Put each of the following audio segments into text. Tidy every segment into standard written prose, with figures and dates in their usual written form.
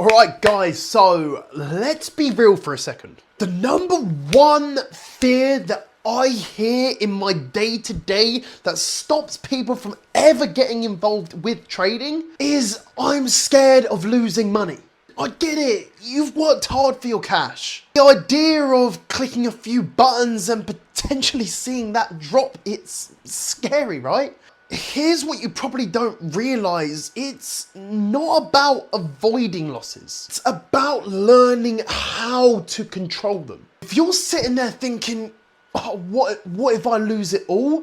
Alright guys, so let's be real for a second. The number one fear that I hear in my day-to-day that stops people from ever getting involved with trading is I'm scared of losing money. I get it, you've worked hard for your cash. The idea of clicking a few buttons and potentially seeing that drop, it's scary, right? Here's what you probably don't realize. It's not about avoiding losses. It's about learning how to control them. If you're sitting there thinking, oh, what if I lose it all?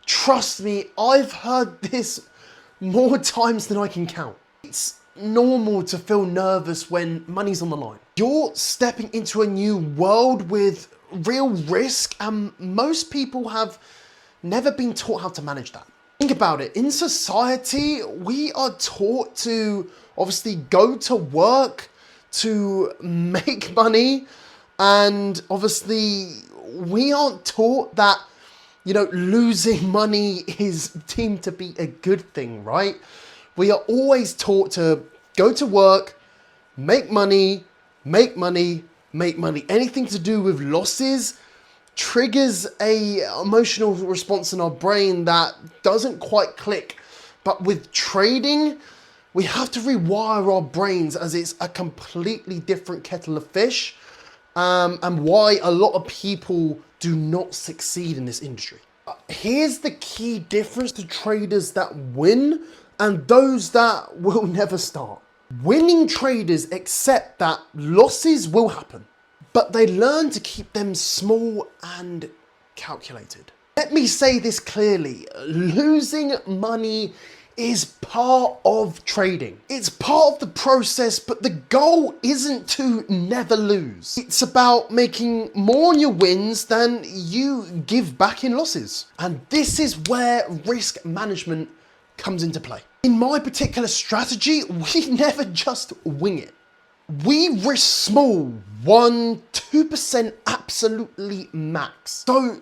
Trust me, I've heard this more times than I can count. It's normal to feel nervous when money's on the line. You're stepping into a new world with real risk, and most people have never been taught how to manage that. Think about it. In society, we are taught to obviously go to work to make money, and obviously we aren't taught that, losing money is deemed to be a good thing, right? We are always taught to go to work, make money, make money, make money. Anything to do with losses triggers a emotional response in our brain that doesn't quite click. But with trading, we have to rewire our brains, as it's a completely different kettle of fish, and why a lot of people do not succeed in this industry. Here's the key difference to traders that win and those that will never start. Winning traders accept that losses will happen, but they learn to keep them small and calculated. Let me say this clearly, losing money is part of trading. It's part of the process, but the goal isn't to never lose. It's about making more on your wins than you give back in losses. And this is where risk management comes into play. In my particular strategy, we never just wing it. We risk small, 1-2% absolutely max. So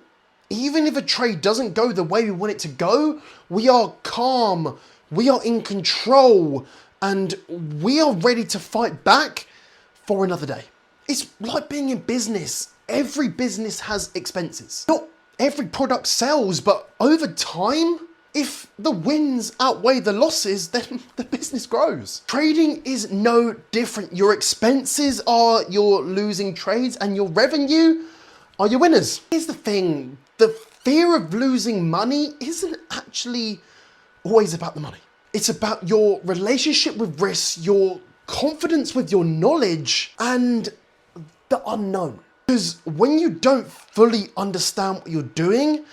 even if a trade doesn't go the way we want it to go, we are calm, we are in control, and we are ready to fight back for another day. It's like being in business. Every business has expenses. Not every product sells, but over time, if the wins outweigh the losses, then the business grows. Trading is no different. Your expenses are your losing trades, and your revenue are your winners. Here's the thing, the fear of losing money isn't actually always about the money. It's about your relationship with risk, your confidence with your knowledge, and the unknown. Because when you don't fully understand what you're doing,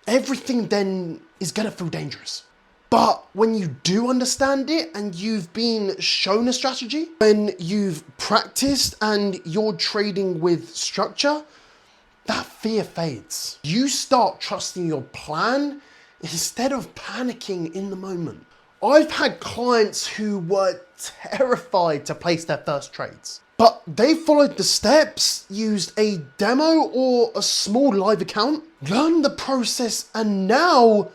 everything then is gonna feel dangerous. But when you do understand it and you've been shown a strategy, when you've practiced and you're trading with structure, that fear fades. You start trusting your plan instead of panicking in the moment. I've had clients who were terrified to place their first trades, but they followed the steps, used a demo or a small live account, learned the process, and now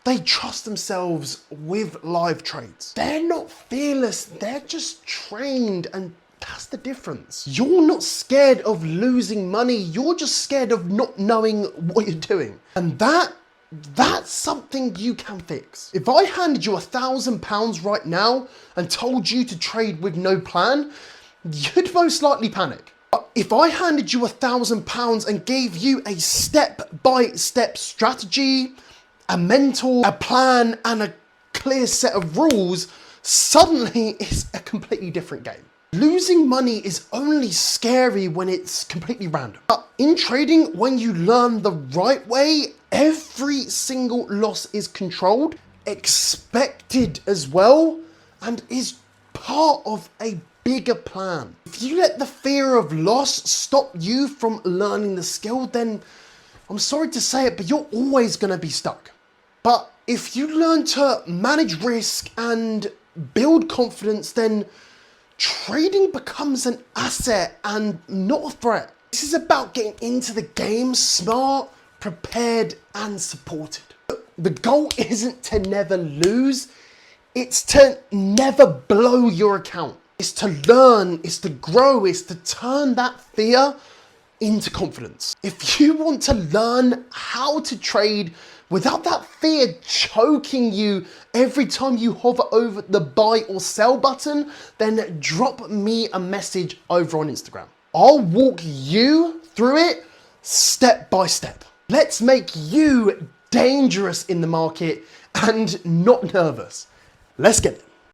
they trust themselves with live trades. They're not fearless, they're just trained, and that's the difference. You're not scared of losing money, you're just scared of not knowing what you're doing. And that's something you can fix. If I handed you £1,000 right now and told you to trade with no plan, you'd most likely panic. But if I handed you £1,000 and gave you a step-by-step strategy, a mentor, a plan, and a clear set of rules, suddenly it's a completely different game. Losing money is only scary when it's completely random. But in trading, when you learn the right way, every single loss is controlled, expected as well, and is part of a bigger plan. If you let the fear of loss stop you from learning the skill, then I'm sorry to say it, but you're always gonna be stuck. But if you learn to manage risk and build confidence, then trading becomes an asset and not a threat. This is about getting into the game smart, prepared, and supported. The goal isn't to never lose, it's to never blow your account. It's to learn, it's to grow, it's to turn that fear into confidence. If you want to learn how to trade without that fear choking you every time you hover over the buy or sell button, then drop me a message over on Instagram. I'll walk you through it step by step. Let's make you dangerous in the market and not nervous. Let's get it.